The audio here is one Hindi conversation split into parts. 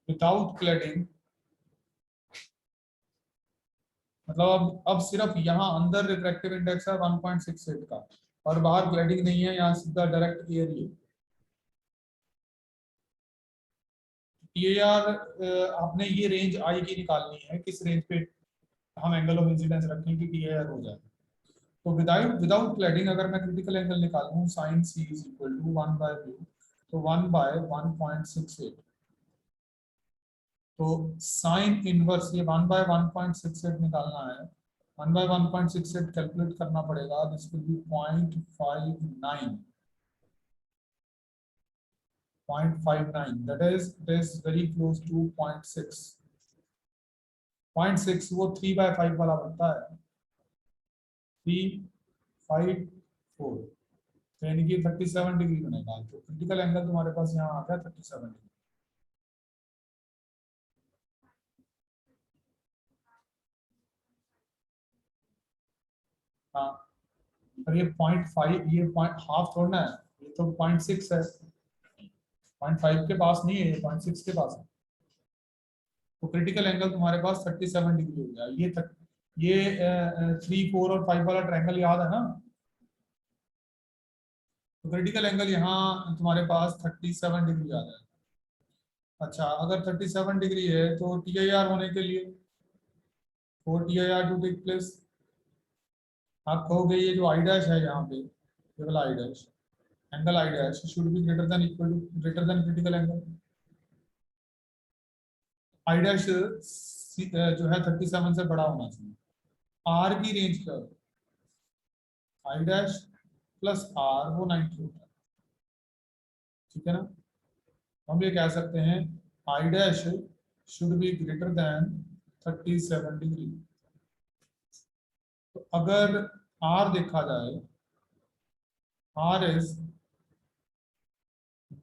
विदाउट क्लैडिंग, मतलब अब सिर्फ यहाँ अंदर रिफ्रैक्टिव इंडेक्स है 1.68 का और बाहर क्लैडिंग नहीं है, यहाँ सीधा डायरेक्ट एयर ही है। टीएआर आपने ये रेंज आई की निकालनी है, किस रेंज पे हम एंगल ऑफ इंसिडेंस रखें कि टीएआर हो जाए। तो विदाउट विदाउट क्लैडिंग अगर मैं क्रिटिकल एंगल निकालूं sine C is equal to 1/v, तो 1/1.68, तो साइन इनवर्स ये 1/1.68 निकालना है। 1/1.68 कैलकुलेट करना पड़ेगा, this will be 0.59, that is it is very close to 0.6, 0.6 वो 3/5 वाला बनता है, 354, यानी कि 37 डिग्री बनेगा। तो क्रिटिकल एंगल तुम्हारे पास यहाँ आ गया 37 डिग्री। हाँ, और ये 0.5, ये पॉइंट हाफ थोड़ा है, ये तो 0.6 है, 0.5 के पास नहीं है, ये 0.6 के पास है। तो क्रिटिकल एंगल तुम्हारे पास 37 डिग्री हो गया। ये 3, 4 और 5 वाला ट्रायंगल याद है ना? तो क्रिटिकल एंगल यहाँ तुम्हारे पास 37 डिग्री आ जाए। अच्छा, अगर 37 डिग्री है तो टी आई आर होने के लिए, for T I R to take place, आप कहोगे ये जो आई डैश है यहाँ पे, ये वाला I dash, angle I dash should be greater than equal to greater than critical angle. I dash जो है 37 से बड़ा होना चाहिए। आर की रेंज क्या है? आई डैश प्लस आर वो 90 होता है, ठीक है ना? हम ये कह सकते हैं I dash should be greater than 37 degree. तो अगर आर देखा जाए, R is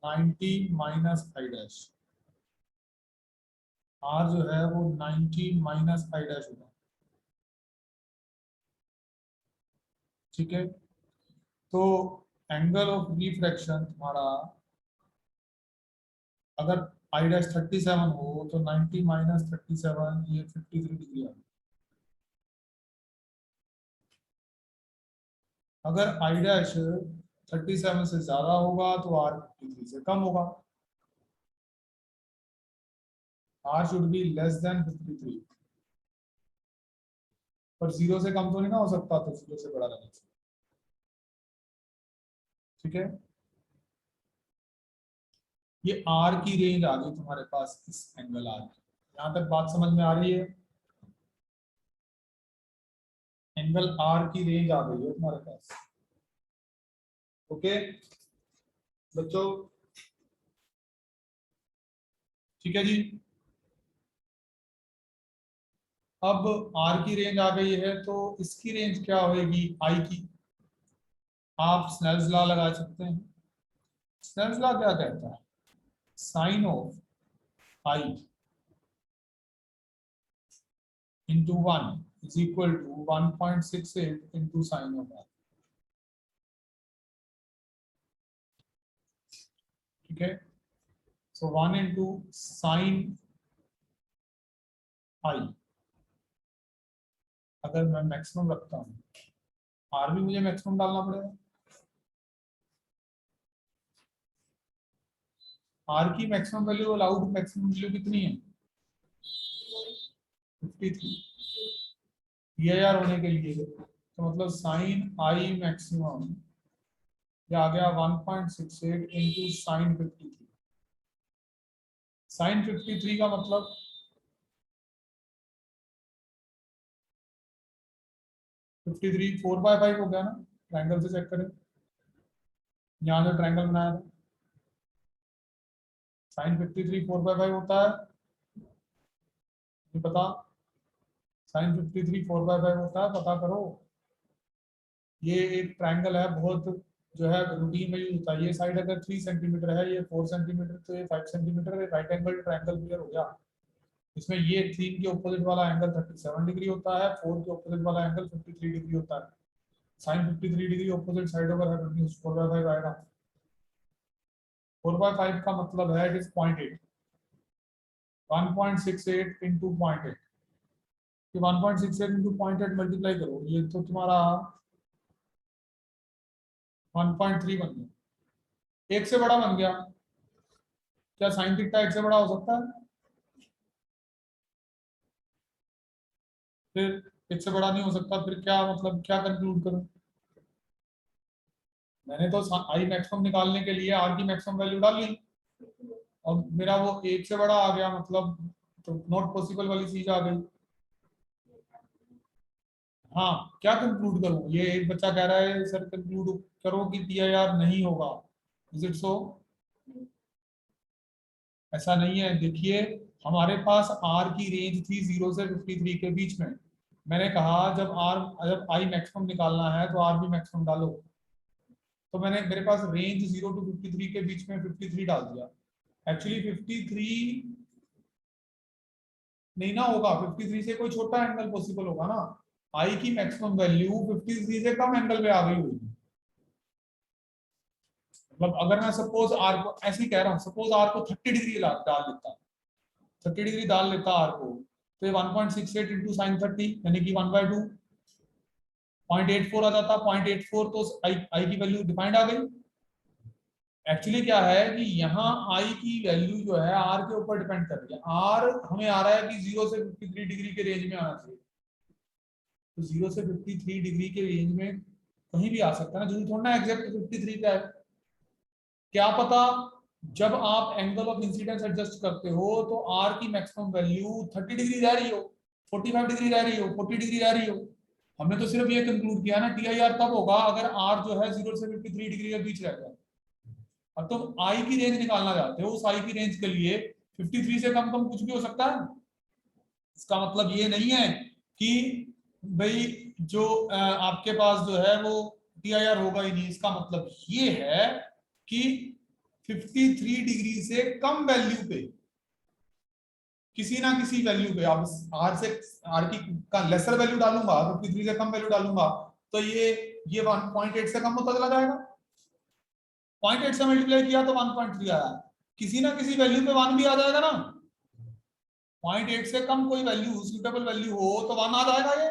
90 minus I dash, R जो है वो 90 माइनस आई डैश होगा, ठीक है? तो एंगल ऑफ रिफ्रैक्शन तुम्हारा अगर आई डैश 37 हो तो 90 माइनस 37 ये 53 डिग्री आ। अगर आई डैश 37 से ज्यादा होगा तो आर 53 से कम होगा, R should be less than 53, पर 0 से कम तो नहीं ना हो सकता, तो 0 से बड़ा रहना चाहिए, ठीक है? ये आर की रेंज आ गई तुम्हारे पास, इस एंगल आर की। यहां तक बात समझ में आ रही है? एंगल आर की रेंज आ गई है तुम्हारे पास, ओके बच्चों? ठीक है जी। अब आर की रेंज आ गई है तो इसकी रेंज क्या होगी आई की? आप स्नेल्स लॉ लगा सकते हैं। स्नेल्स लॉ क्या कहता है? Sine of i into 1 is equal to 1.68 into sine of i, ठीक है? सो 1 इंटू साइन आई, अगर मैं मैक्सिमम रखता हूँ, आर भी मुझे मैक्सिमम डालना पड़ेगा। आर की maximum value, allowed maximum value कितनी है? 53। ये आर होने के लिए तो मतलब साइन आई मैक्सिमम ये आ गया 1.68 इंटू साइन 53। साइन 53 का मतलब 53 4/5 हो गया ना? ट्रायंगल से चेक करें, यहाँ जो ट्रायंगल बनाया था, साइन 53 4/5 होता है, ये पता? साइन 53 4/5 होता है, पता करो। ये एक ट्रायंगल है, बहुत जो है रूटीन में यूज होता है। ये साइड अगर 3 सेंटीमीटर है, ये 4 सेंटीमीटर, तो ये 5 centimetre, right angle triangle clear हो गया। इसमें ये 3 के ऑपोजिट वाला एंगल 37 डिग्री होता है, 4 के ऑपोजिट वाला एंगल 53 डिग्री होता है। Sine 53 degree opposite side over है, 4/5 आएगा। 4/5 का मतलब है it is 0.8, 1.68 into 0.8, 1.68 into 0.8 multiply करो, ये तो तुम्हारा 1.3 बन गया, एक से बड़ा बन गया। क्या साइन थीटा एक से बड़ा हो सकता है? फिर एक से बड़ा नहीं हो सकता, फिर क्या मतलब, क्या कंक्लूड करूं? मैंने तो आई मैक्सिमम निकालने के लिए आर की मैक्सिमम वैल्यू डाल ली और मेरा वो एक से बड़ा आ गया, मतलब तो नॉट पॉसिबल वाली चीज आ गई। हाँ, क्या कंक्लूड करूं? ये एक बच्चा कह रहा है सर कंक्लूड करो कि टीआईआर नहीं होगा, इज इट सो? ऐसा नहीं है, देखिए हमारे पास आर की रेंज थी 0 से 53 के बीच में। मैंने कहा जब आई मैक्सिमम निकालना है तो आर भी मैक्सिमम डालो, तो मैंने मेरे पास रेंज 0 टू 53 के बीच में 53 डाल दिया। एक्चुअली 53 नहीं ना होगा, 53 से कोई छोटा एंगल पॉसिबल होगा ना। आई की मैक्सिमम वैल्यू 53 से कम एंगल पे आ गई होगी। मतलब अगर मैं सपोज आर को ऐसे ही कह रहा हूँ, सपोज आर को 30 डिग्री डाल देता, 30 डिग्री डाल लेता आर को, तो ये 1.68 इंटू साइन 30 यानी कि 1/2 0.84 आ जाता। 0.84 तो आई की वैल्यू डिफाइंड आ गई। एक्चुअली क्या है कि यहाँ आई की वैल्यू जो है आर के ऊपर डिपेंड कर रही है। आर हमें आ रहा है कि 0 से 53 डिग्री के रेंज में आना चाहिए, तो 0 से 53 डिग्री के रेंज में कहीं भी आ सकता है ना, जरूरी थोड़ा ना एग्जैक्ट 53 का है। क्या पता जब आप एंगल ऑफ इंसिडेंस एडजस्ट करते हो तो आर की मैक्सिमम वैल्यू 30 डिग्री रह रही हो, 45 डिग्री रह रही हो, 40 डिग्री रह रही हो। हमने तो सिर्फ ये कंक्लूड किया ना टी आई आर तब होगा अगर आर जो है 0 से 53 डिग्री के बीच रह जाए। अब तुम आई की रेंज निकालना चाहते हो, उस आई की रेंज के लिए 53 से कम कुछ भी हो सकता है। इसका मतलब ये नहीं है कि भाई जो आपके पास जो है वो टी आई आर होगा ही नहीं। इसका मतलब ये है कि 53 डिग्री से कम वैल्यू पे, किसी ना किसी वैल्यू पे, आप आर से आर की का लेसर वैल्यू डालूंगा, 53 से कम वैल्यू डालूंगा, तो ये 1.8 से कम होता चला जाएगा। 0.8 से मल्टीप्लाई किया तो 1.3 आया, किसी ना किसी वैल्यू पे 1 भी आ जाएगा ना। 0.8 से कम कोई वैल्यू सुटेबल वैल्यू हो तो 1 आ जाएगा ये।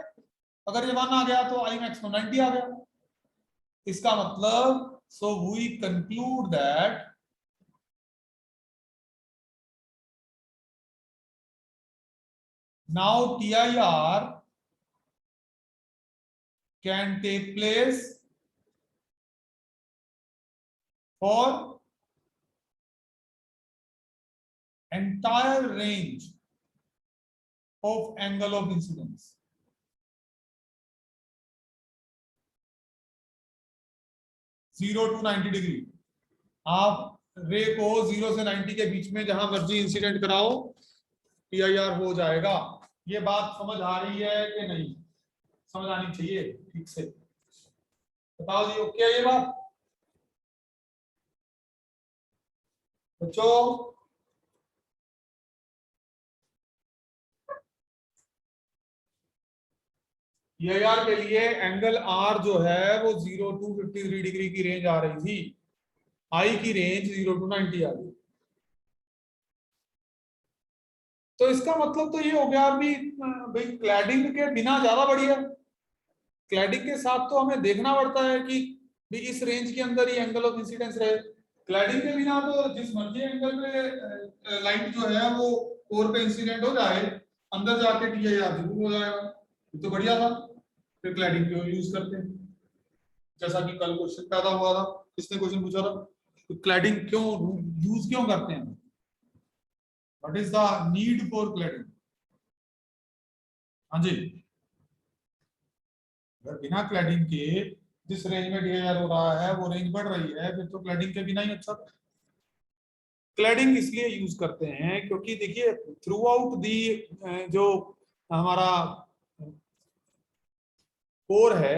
अगर ये 1 आ गया तो आई मैक्सिमम 90 आ गया। इसका मतलब so we conclude that now TIR can take place for entire range of angle of incidence. Zero to 90 degree, आप रे को 0 से 90 के बीच में जहां मर्जी इंसिडेंट कराओ PIR हो जाएगा। ये बात समझ आ रही है कि नहीं? समझ आनी चाहिए ठीक से, बताओ जी ओके ये बात बच्चों? PIR के लिए एंगल R जो है वो 0 टू 53 डिग्री की रेंज आ रही थी, आई की रेंज 0 टू 90 आ गई। तो इसका मतलब तो ये हो गया अभी भाई क्लैडिंग के बिना ज्यादा बढ़िया। क्लैडिंग के साथ तो हमें देखना पड़ता है कि भी इस रेंज के अंदर ही एंगल ऑफ इंसिडेंस रहे। क्लैडिंग के बिना तो जिस मर्जी एंगल पे लाइट जो है वो कोर पे इंसिडेंट हो जाए, अंदर जाके टीआईआर जरूर हो जाएगा। ये तो बढ़िया था, फिर क्लैडिंग क्यों यूज करते हैं? जैसा कि कल क्वेश्चन पैदा हुआ था, किसने क्वेश्चन पूछा था, तो क्लैडिंग क्यों यूज क्यों करते हैं? What is the need for cladding? हाँ जी, अगर बिना क्लैडिंग के जिस रेंज में टीआईआर हो रहा है वो रेंज बढ़ रही है, फिर तो क्लैडिंग के बिना ही अच्छा। क्लैडिंग इसलिए यूज करते हैं क्योंकि देखिए थ्रू आउट दी जो हमारा कोर है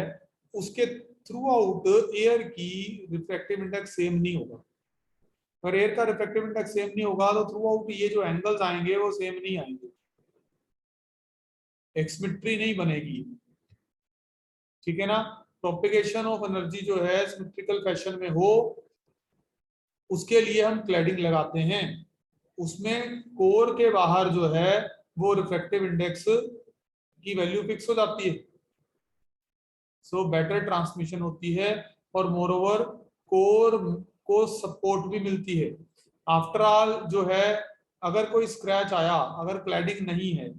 उसके थ्रू आउट एयर की रिफ्रैक्टिव इंडेक्स सेम नहीं होगा। अगर एयर का रिफ्रैक्टिव इंडेक्स सेम नहीं होगा तो थ्रू आउट ये जो एंगल्स आएंगे वो सेम नहीं आएंगे, एक सिमेट्री नहीं बनेगी। ठीक है ना? प्रोपेगेशन ऑफ एनर्जी जो है सिमेट्रिकल फैशन में हो, उसके लिए हम क्लैडिंग लगाते हैं। उसमें कोर के बाहर जो है वो रिफ्रैक्टिव इंडेक्स की वैल्यू फिक्स हो जाती है, सो बेटर ट्रांसमिशन होती है, और मोर ओवर कोर को सपोर्ट भी मिलती है। आफ्टर ऑल जो है, अगर कोई स्क्रैच आया, अगर क्लैडिंग नहीं है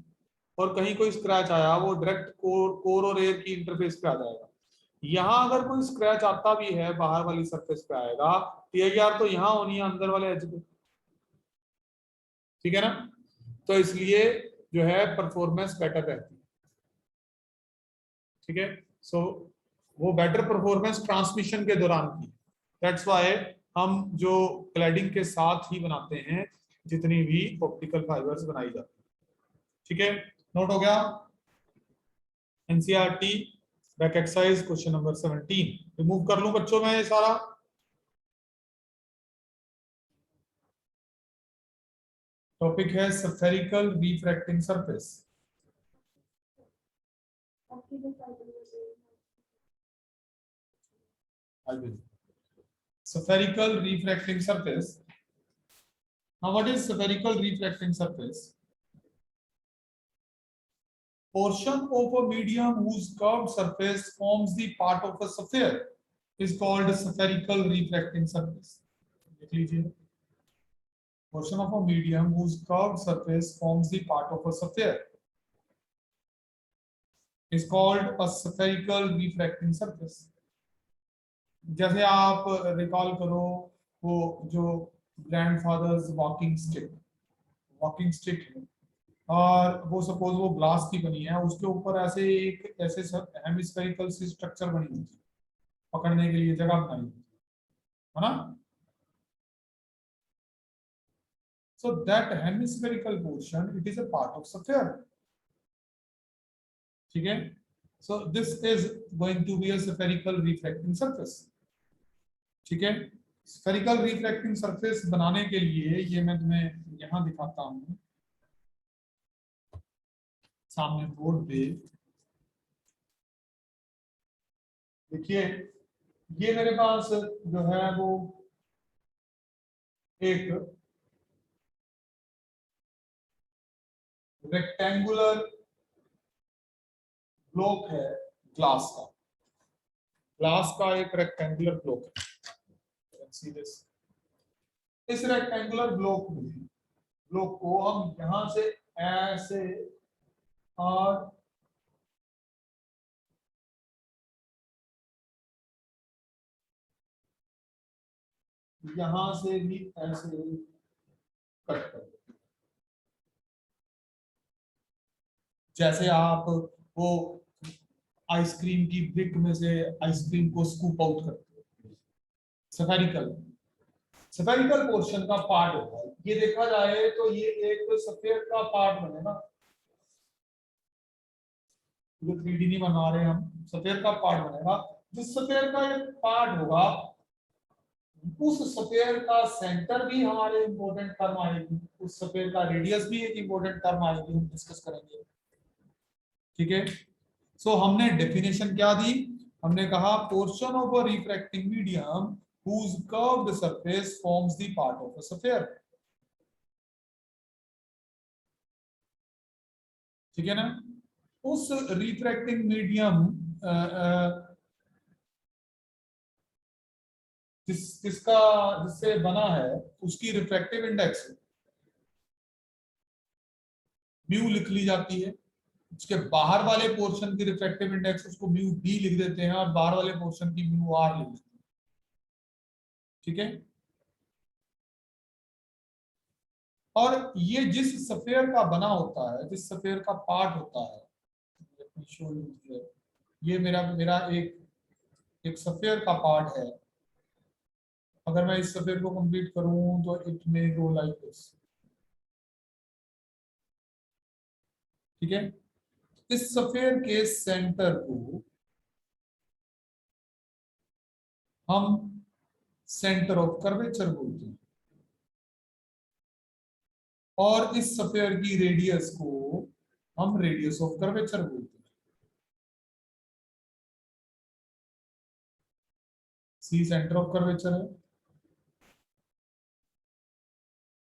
और कहीं कोई स्क्रैच आया, वो डायरेक्ट कोर और एयर की इंटरफेस पे आ जाएगा। यहाँ अगर कोई स्क्रैच आता भी है बाहर वाली सरफेस पे आएगा, टीआईआर तो यहाँ होनी है अंदर वाले एज पे, ठीक है ना। तो इसलिए जो है परफॉर्मेंस बेटर रहती है, ठीक है। सो वो बेटर परफॉर्मेंस ट्रांसमिशन के दौरान की, दैट्स व्हाई हम जो क्लैडिंग के साथ ही बनाते हैं जितनी भी ऑप्टिकल फाइबर्स बनाई जाती है, ठीक है। नोट हो गया। NCERT back exercise question number 17 remove कर लूं बच्चों में ये सारा। टॉपिक है spherical refracting surface. Spherical refracting surface. Now, what is spherical refracting surface? Portion of a medium whose curved surface forms the part of a sphere is called spherical refracting surface. देख लीजिए, portion of a medium whose curved surface forms the part of a sphere is called a spherical refracting surface. जैसे आप रिकॉल करो वो जो ग्रैंडफादर्स वॉकिंग स्टिक है, और वो सपोज वो ग्लास की बनी है, उसके ऊपर ऐसे एक ऐसे हेमिस्फेरिकल सी स्ट्रक्चर बनी होती है, पकड़ने के लिए जगह बनाई होती है ना। So that hemispherical portion it is a part of sphere, ठीक है। So this is going to be a spherical refracting surface, ठीक है। स्फेरिकल रिफ्रैक्टिंग सरफेस बनाने के लिए ये मैं तुम्हें यहां दिखाता हूं सामने बोर्ड पे। देखिए, ये मेरे पास जो है वो एक रेक्टेंगुलर ब्लॉक है, ग्लास का, एक रेक्टेंगुलर ब्लॉक है। सी दिस, इस रेक्टेंगुलर ब्लॉक को हम यहां से ऐसे और यहां से भी ऐसे कट कर दो। जैसे आप वो आइसक्रीम की ब्रिक में से आइसक्रीम को स्कूप आउट करते हो, सफेरिकल सफेरिकल पोर्शन का पार्ट होता है। ये देखा जाए तो ये एक सफेद का पार्ट बनेगा, जो 3D नहीं बना रहे हम, सफेद का पार्ट बनेगा। जिस सफेद का एक पार्ट होगा, उस सफेयर का सेंटर भी हमारे इंपॉर्टेंट टर्म आएगी, उस सफेयर का रेडियस भी एक इंपॉर्टेंट टर्म आएगी, हम डिस्कस करेंगे, ठीक है। सो हमने डेफिनेशन क्या दी, हमने कहा portion of a refracting medium whose curved surface forms the part of a sphere, ठीक है ना। उस रिफ्रैक्टिंग मीडियम जिससे बना है, उसकी रिफ्रैक्टिव इंडेक्स म्यू लिख ली जाती है। उसके बाहर वाले पोर्शन की रिफ्रैक्टिव इंडेक्स उसको म्यू डी लिख देते हैं, और बाहर वाले पोर्शन की म्यू आर लिख देते हैं, ठीक है। और ये जिस सफेयर का बना होता है, जिस सफेयर का पार्ट होता है, ये मेरा मेरा एक सफेयर का पार्ट है। अगर मैं इस सफेयर को कंप्लीट करूं तो it may go like this, ठीक है। इस सफेयर के सेंटर को हम सेंटर ऑफ कर्वेचर बोलते हैं, और इस सफेयर की रेडियस को हम रेडियस ऑफ कर्वेचर बोलते हैं। सी सेंटर ऑफ कर्वेचर है,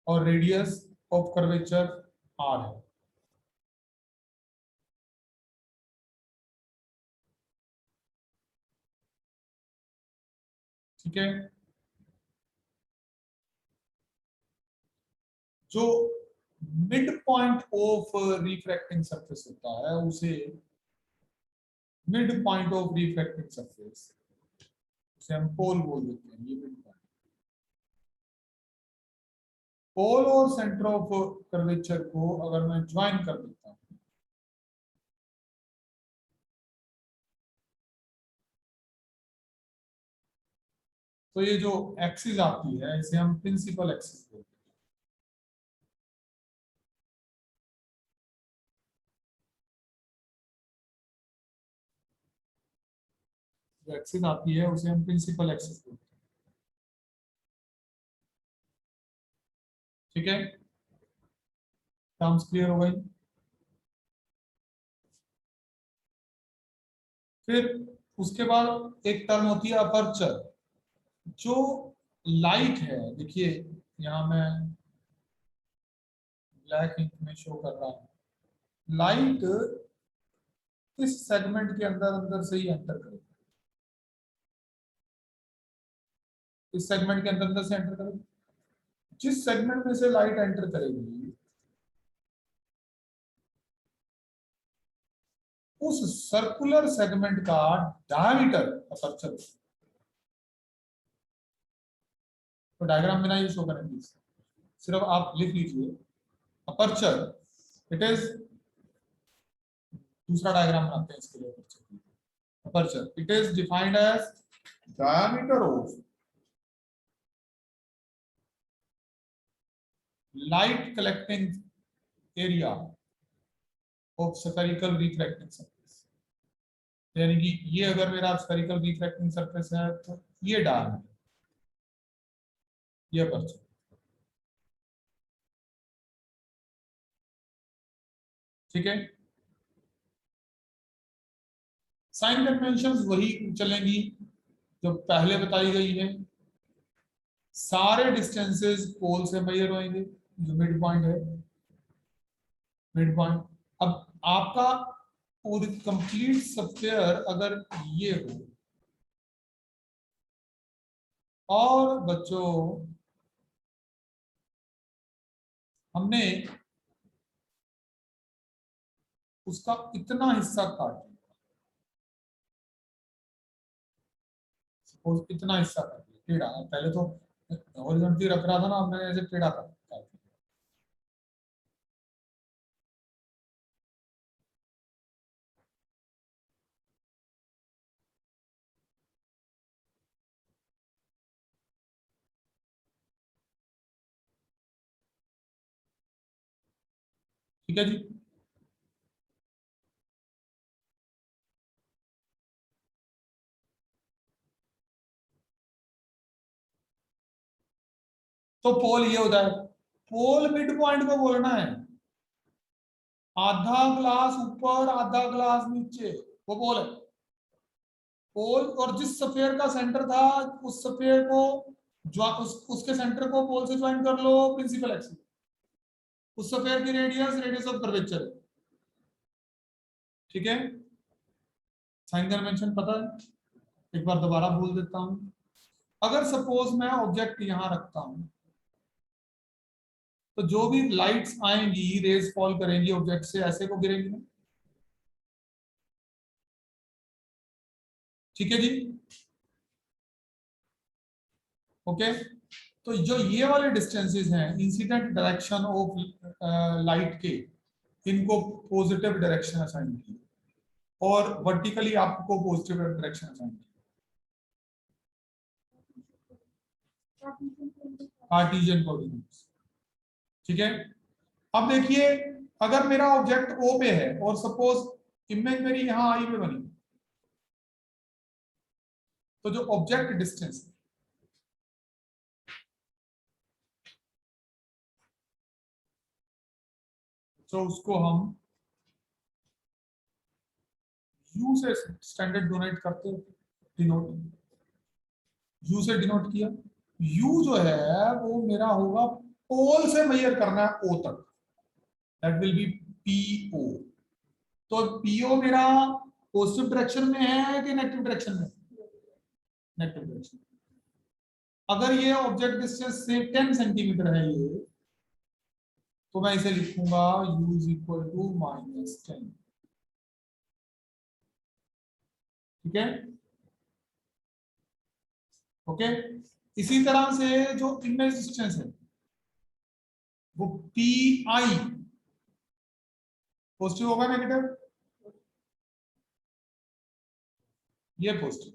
और रेडियस ऑफ कर्वेचर r है। ठीक है, जो mid point of refracting surface होता है उसे mid point of refracting surface उसे हम पोल बोल देते हैं। ये मिड पॉइंट, पोल और सेंटर ऑफ कर्वेचर को अगर मैं ज्वाइन कर देता हूं तो ये जो एक्सिस आती है इसे हम प्रिंसिपल एक्सिस बोलते हैं। जो एक्सिस आती है उसे हम प्रिंसिपल एक्सिस बोलते हैं। ठीक है, टर्म्स क्लियर हो गई। फिर उसके बाद एक टर्म होती है अपर्चर। जो लाइट है, देखिए यहां मैं ब्लैक इंक में शो कर रहा हूं, लाइट इस सेगमेंट के अंदर अंदर से ही एंटर करेगी, इस सेगमेंट के अंदर अंदर से एंटर करेगी। जिस सेगमेंट में से लाइट एंटर करेगी उस सर्कुलर सेगमेंट का डायमीटर अपर्चर। तो डायग्राम में ना ये शो करेंगे, सिर्फ आप लिख लीजिए अपर्चर। इट इज, दूसरा डायग्राम बनाते हैं इसके लिए। Aperture it is defined as diameter of light collecting area of spherical refracting surface. यानी कि ये अगर मेरा स्फेरिकल रिफ्रैक्टिंग सरफेस है तो ये डायमीटर, ये अपर्चर। ठीक है, साइन कन्वेंशंस वही चलेंगी जो पहले बताई गई है। सारे डिस्टेंसेस पोल से मेजर होंगे, जो मिड पॉइंट है, मिड पॉइंट। अब आपका पूरी कंप्लीट सॉफ्टवेयर अगर ये हो, और बच्चों हमने उसका इतना हिस्सा काट दिया, सपोज इतना हिस्सा काट दिया टेढ़ा, पहले तो हॉरिजॉन्टली रख रहा था ना, हमने ऐसे टेढ़ा काट दिया। ठीक है जी, तो पोल ये होता है, पोल मिड पॉइंट को बोलना है, आधा ग्लास ऊपर आधा ग्लास नीचे, वो पोल है। पोल, और जिस स्फीयर का सेंटर था उस स्फीयर को उसके सेंटर को पोल से ज्वाइन कर लो प्रिंसिपल एक्सिस। उस स्फीयर की रेडियस रेडियस ऑफ कर्वेचर है। ठीक है, साइन कन्वेंशन पता है, एक बार दोबारा बोल देता हूं। अगर सपोज मैं ऑब्जेक्ट यहां रखता हूं तो जो भी लाइट्स आएंगी, रेज फॉल करेंगी ऑब्जेक्ट से, ऐसे को गिरेंगी ना। ठीक है जी, ओके। तो जो ये वाले डिस्टेंसेस हैं इंसिडेंट डायरेक्शन ऑफ लाइट के, इनको पॉजिटिव डायरेक्शन असाइन की, और वर्टिकली आपको पॉजिटिव डायरेक्शन असाइन की, कार्टेशियन कोऑर्डिनेट्स। ठीक है, अब देखिए अगर मेरा ऑब्जेक्ट ओ पे है और सपोज इमेज मेरी यहां आई पे बनी, तो जो ऑब्जेक्ट डिस्टेंस है तो उसको हम यू से स्टैंडर्ड डोनेट करते, डिनोट, यू से डिनोट किया। यू जो है वो मेरा होगा पोल से मेजर करना है ओ तक, दैट विल बी पीओ। तो पीओ मेरा पॉजिटिव डायरेक्शन में है कि नेगेटिव डायरेक्शन में? Negative direction. अगर ये ऑब्जेक्ट डिस्टेंस से 10 सेंटीमीटर है ये, तो मैं इसे लिखूंगा u इज इक्वल टू -10। ठीक है, ओके। इसी तरह से जो इमेज डिस्टेंस है वो पी आई पॉजिटिव होगा नेगेटिव? ये पॉजिटिव।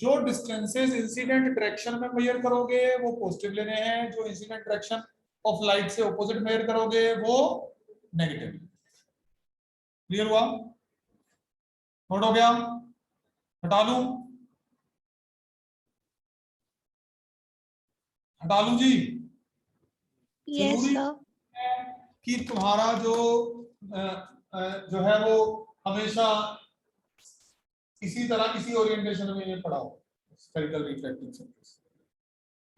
जो डिस्टेंसेस इंसिडेंट डायरेक्शन में मेजर करोगे वो पॉजिटिव लेने हैं, जो इंसिडेंट डायरेक्शन ऑफ लाइट से ऑपोजिट मेजर करोगे वो नेगेटिव। क्लियर हुआ? नोट हो गया? हटा लूं? हटा लूं जी? यस जरूरी सर। है कि तुम्हारा जो है वो हमेशा इसी तरह इसी ओरिएंटेशन में ये पढ़ा हो, spherical refracting surface.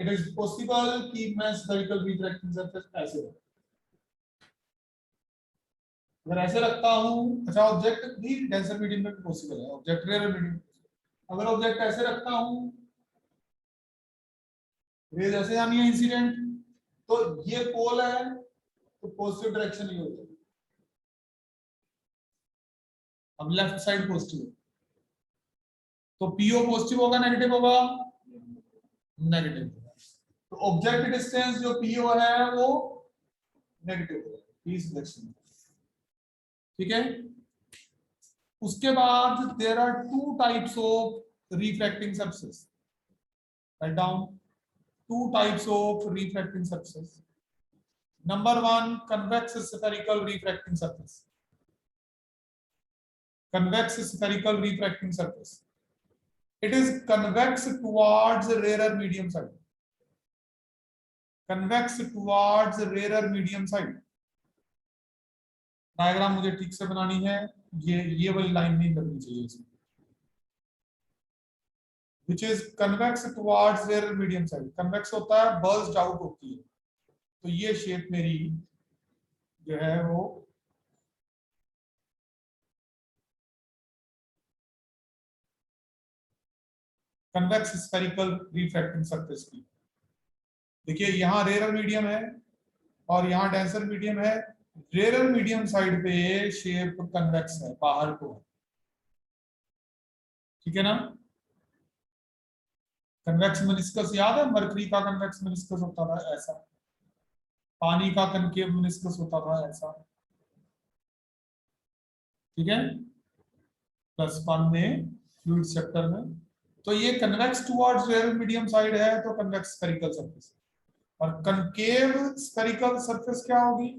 It is possible कि मैं स्फेरिकल रिफ्रैक्टिंग सरफेस ऐसे रखूं। अगर ऐसे रखता हूं, अच्छा ऑब्जेक्ट भी डेंसर मीडियम में भी पॉसिबल है, ऑब्जेक्ट रेयर मीडियम। अगर ऑब्जेक्ट ऐसे रखता हूं, रेज ऐसे आनी है इंसिडेंट, तो ये पोल है तो पॉजिटिव डायरेक्शन ये होता है। अब लेफ्ट साइड पॉजिटिव है तो पीओ पॉजिटिव होगा नेगेटिव होगा? नेगेटिव होगा। तो ऑब्जेक्ट डिस्टेंस जो पीओ है वो नेगेटिव होगा इस डायरेक्शन में। ठीक है, उसके बाद there are two types of refracting surface. Right down two types of refracting surfaces. Number one, convex spherical refracting surface. Convex spherical refracting surface. It is convex towards rarer medium side. Convex towards rarer medium side. Diagram मुझे ठीक से बनानी है, ये वाली लाइन नहीं लगनी चाहिए इसमें। Which is convex towards rarer medium side. Convex होता है burst out होती है, तो ये शेप मेरी जो है वो कन्वेक्स स्फेरिकल रिफ्रैक्टिंग सरफेस की। देखिए यहाँ रेयर मीडियम है और यहाँ डेंसर मीडियम है। रेयर मीडियम साइड पे शेप कन्वेक्स है, बाहर को। ठीक है ना? कन्वेक्स मेनिस्कस याद है? मरकरी का कन्वेक्स मेनिस्कस होता था ऐसा, पानी का कनकेव मेनिस्कस होता था ऐसा। ठीक है, +1 में फ्लूइड चैप्टर में। तो ये convex towards rare medium side है तो कन्वेक्स स्फेरिकल सरफेस। और कनकेव स्फेरिकल सरफेस क्या होगी?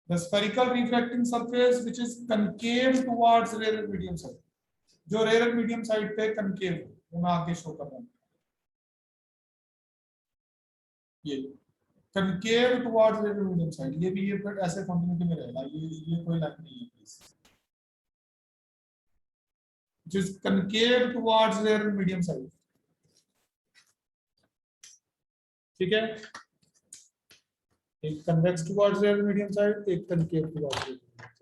The spherical refracting surface which is concave towards rarer medium side. जो रेयर मीडियम साइड पे कनकेव है वो मैं आगे शो कर रहा हूँ। ये concave towards rare medium side, ये भी ये बट ऐसे कंटिन्यूटी में रहेगा, ये कोई लाइन नहीं है प्लीज। जिस concave towards rare medium side. ठीक है, एक convex towards rare medium side, एक concave towards rare medium side.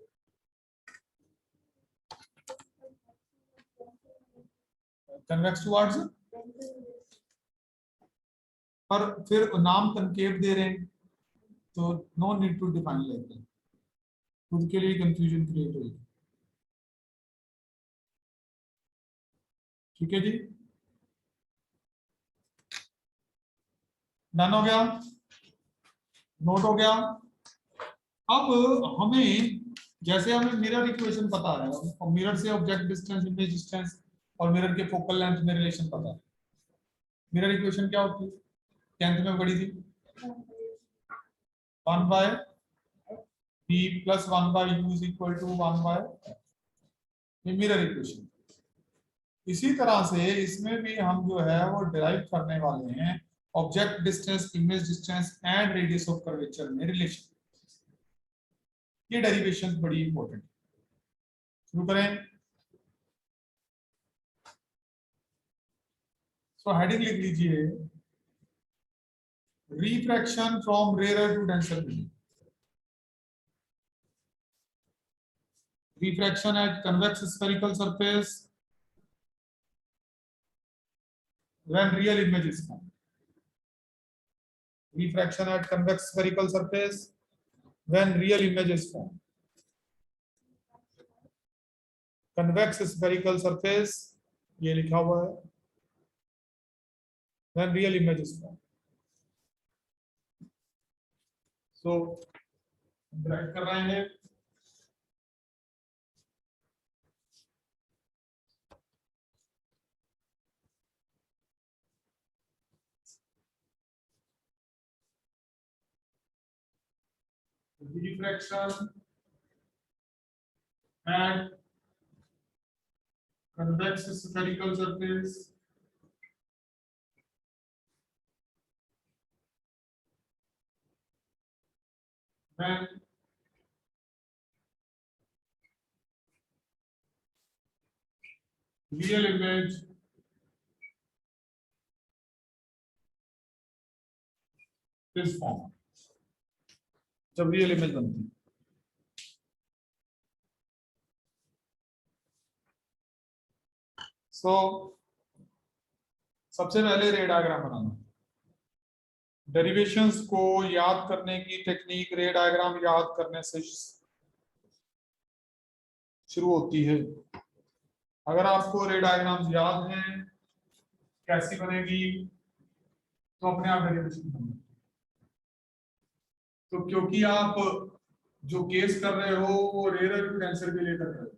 Convex towards, पर फिर नाम कनकेव दे रहे हैं तो no need to define like that, खुद के लिए कंफ्यूजन क्रिएट होगी। ठीक है जी, डन हो गया, नोट हो गया। अब हमें जैसे हमें मिरर इक्वेशन पता है और मिरर से ऑब्जेक्ट डिस्टेंस, इमेज डिस्टेंस और मिरर के फोकल लेंथ में रिलेशन पता है। मिरर इक्वेशन क्या होती है? 10th में पढ़ी थी, 1 by b plus 1 by u is equal to 1 by, ये मिरर इक्वेशन। इसी तरह से इसमें भी हम जो है वो डिराइव करने वाले हैं object distance, image distance and radius of curvature में रिलेशन। ये डेरिवेशन बड़ी इंपॉर्टेंट है। शुरू करें। सो हेडिंग लिख लीजिए, refraction from rarer to denser medium. Refraction at convex spherical surface when real image is formed. Refraction at convex spherical surface when real image is formed. Convex spherical surface ये लिखा हुआ है when real image is formed. So right कर रहे हैं refraction and convex spherical surface when real image is formed. जब रियल इमेज बनती है सबसे पहले रे डायग्राम बनाना। डेरिवेशंस को याद करने की टेक्निक रे डायग्राम याद करने से शुरू होती है। अगर आपको रे डायग्राम्स याद हैं कैसी बनेगी तो अपने आप डेरिवेशन बनेगी। तो क्योंकि आप जो केस कर रहे हो वो रेयर टू डेंसर के लिए कर रहे हो,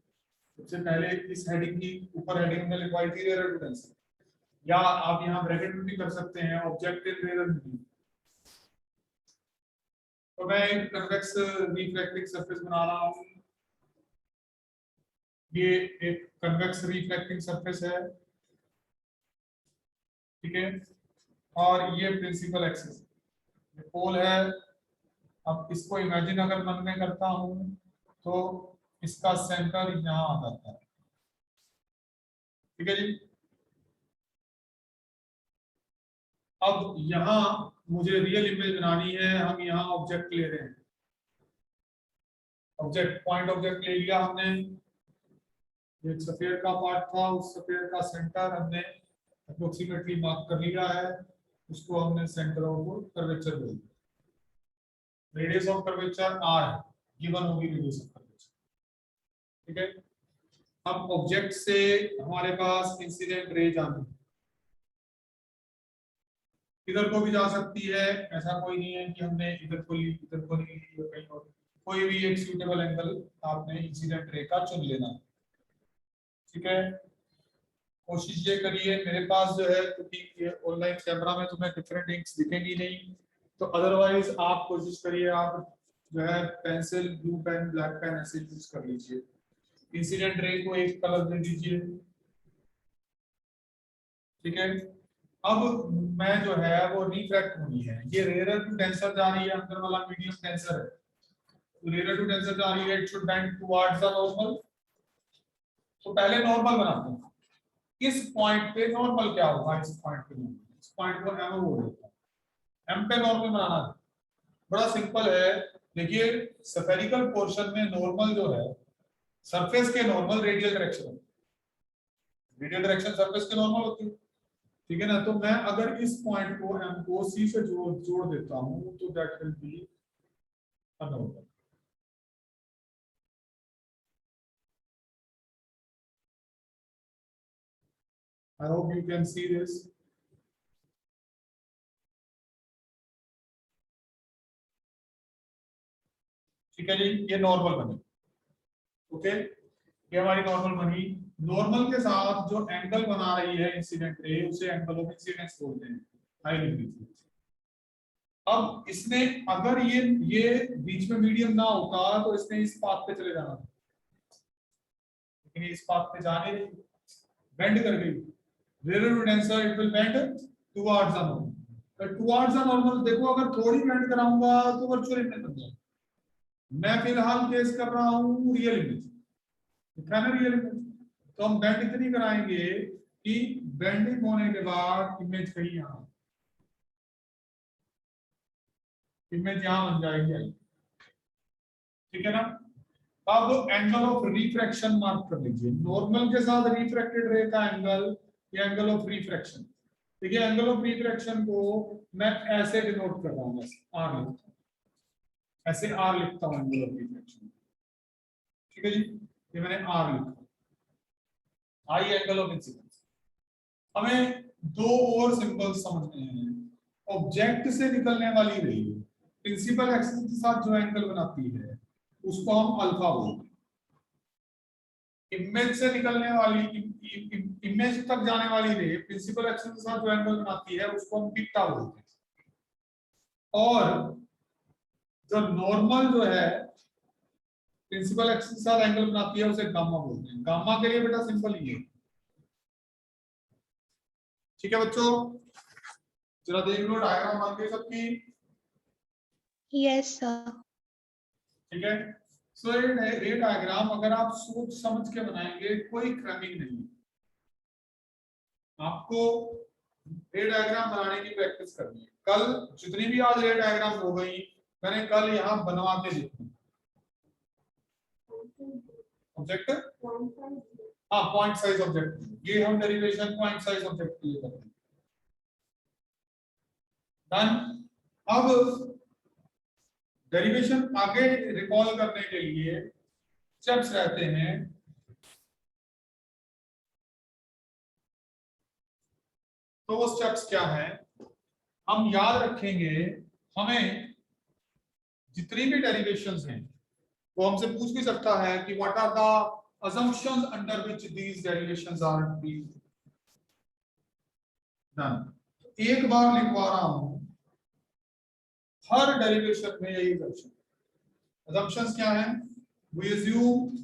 सबसे पहले इस हेडिंग की ऊपर हेडिंग में लिखवाई थी रेयर टू डेंसर, या आप यहाँ ब्रैकेट में भी कर सकते हैं ऑब्जेक्ट इन रेयर मीडियम। तो मैं एक कन्वेक्स रिफ्लेक्टिंग सरफेस बना रहा हूँ। ये एक कन्वेक्स रिफ्लेक्टिंग सरफेस है, ठीक है, और ये प्रिंसिपल एक्सिस पोल है। अब इसको इमेजिन अगर मन में करता हूं तो इसका सेंटर यहां आ जाता है, ठीक है जी। अब यहां मुझे रियल इमेज बनानी है, हम यहां ऑब्जेक्ट ले रहे हैं, ऑब्जेक्ट पॉइंट ऑब्जेक्ट ले लिया हमने। एक सफेयर का पार्ट था, उस सफेयर का सेंटर हमने अप्रोक्सीमेटली मार्क कर लिया है, उसको हमने सेंटर ऑफ कर्वेचर बोल दिया। रेडियस ऑफ कर्वेचर r है, गिवन होगी रेडियस ऑफ कर्वेचर, ठीक है। अब ऑब्जेक्ट से हमारे पास इंसिडेंट रे जानी, इधर को भी जा सकती है, ऐसा कोई नहीं है कि हमने इधर को ली इधर को नहीं ली, कहीं और कोई भी एक सूटेबल एंगल आपने इंसिडेंट रे का चुन लेना, ठीक है। कोशिश ये करिए, मेरे पास जो है क्योंकि ऑनलाइन कैमरा में तुम्हें डिफरेंट इंक्स दिखेंगी नहीं, तो अदरवाइज आप कोशिश करिए आप जो है pencil, blue pen, black pen ऐसे यूज कर लीजिए। इंसिडेंट रे को एक कलर दे दीजिए, ठीक है। अब मैं जो है वो रिफ्रैक्ट होनी है, ये रेयर टू डेंसर जा रही है, अंदर वाला मीडियम डेंसर है, तो रेयर टू डेंसर जा रही है, it should bend towards the normal. तो पहले नॉर्मल बनाते हैं, इस पॉइंट पे नॉर्मल क्या होगा, इस पॉइंट पे इस पॉइंट को एम बोल देता है, एम पे नॉर्मल बनाना है, बड़ा सिंपल है। देखिए स्फेरिकल पोर्शन में नॉर्मल जो है सरफेस के normal radial direction, radial direction surface के नॉर्मल होती है, ठीक है ना। तो मैं अगर इस पॉइंट को एम को सी से जोड़ देता हूं तो that will be a normal. I hope you can see this. ठीक है जी, ये नॉर्मल बनी, ओके, ये हमारी नॉर्मल बनी। नॉर्मल के साथ जो एंगल बना रही है इंसिडेंट रे उसे एंगल ऑफ इंसिडेंस बोलते हैं, हाई डिग्री। अब इसने अगर ये बीच में मीडियम ना होता तो इसने इस पाथ पे चले जाना, लेकिन इस पाथ पे जाने नहीं, बेंड कर गई। Rare to denser it will bend towards the normal, तो टुवर्ड्स द नॉर्मल देखो अगर थोड़ी बेंड कराऊंगा तो वर्चुअल इमेज बन जाएगा। मैं फिलहाल केस कर रहा हूं रियल इमेज, दिखा ना रियल इमेज, तो हम बेंड इतनी कराएंगे कि बेंडिंग होने के बाद इमेज कहीं यहां, इमेज यहाँ बन जाएगी आई, ठीक है ना। अब एंगल ऑफ रिफ्रैक्शन मार्क कर लीजिए, नॉर्मल के साथ रिफ्रैक्टेड रे का एंगल या एंगल ऑफ रिफ्रैक्शन। देखिए एंगल ऑफ रिफ्रैक्शन को मैं ऐसे डिनोट कर रहा हूँ, आर लिखता हूँ, ऐसे आर लिखता हूँ एंगल ऑफ रिफ्रैक्शन, ठीक है जी, ये मैंने आर लिखा, आई एंगल ऑफ इंसिडेंस। हमें दो और सिंबल समझने हैं। ऑब्जेक्ट से निकलने वाली रे प्रिंसिपल एक्सिस के साथ जो एंगल बनाती है उसको हम अल्फा बोलते हैं। इमेज से निकलने वाली इमेज तक जाने वाली रे प्रिंसिपल एक्सिस के साथ जो एंगल बनाती है उसको हम बीटा बोलते हैं। और जो नॉर्मल जो है प्रिंसिपल एक्सिस के साथ एंगल बनाती है उसे गामा बोलते हैं। गामा के लिए बेटा सिंपल ये, ठीक है बच्चों, जरा देख लो डायग्राम बन गई सबकी। Yes sir. ठीक है, सो ये डायग्राम अगर आप सोच समझ के बनाएंगे कोई क्रमिंग नहीं, आपको रे डायग्राम बनाने की प्रैक्टिस करनी है। कल जितनी भी आज रे डायग्राम हो गई मैंने कल यहाँ बनवा के देखी। ऑब्जेक्ट, हाँ पॉइंट साइज ऑब्जेक्ट, ये हम डेरिवेशन पॉइंट साइज ऑब्जेक्ट के लिए करते हैं। डन। अब डेरिवेशन आगे रिकॉल करने के लिए स्टेप्स रहते हैं। तो वो स्टेप्स क्या हैं हम याद रखेंगे। हमें जितनी भी डेरिवेशंस हैं वो हमसे पूछ भी सकता है कि what are the assumptions under which these derivations are being done। एक बार लिखवा रहा हूं, हर डेरिवेशन में यही assumptions क्या है, we assume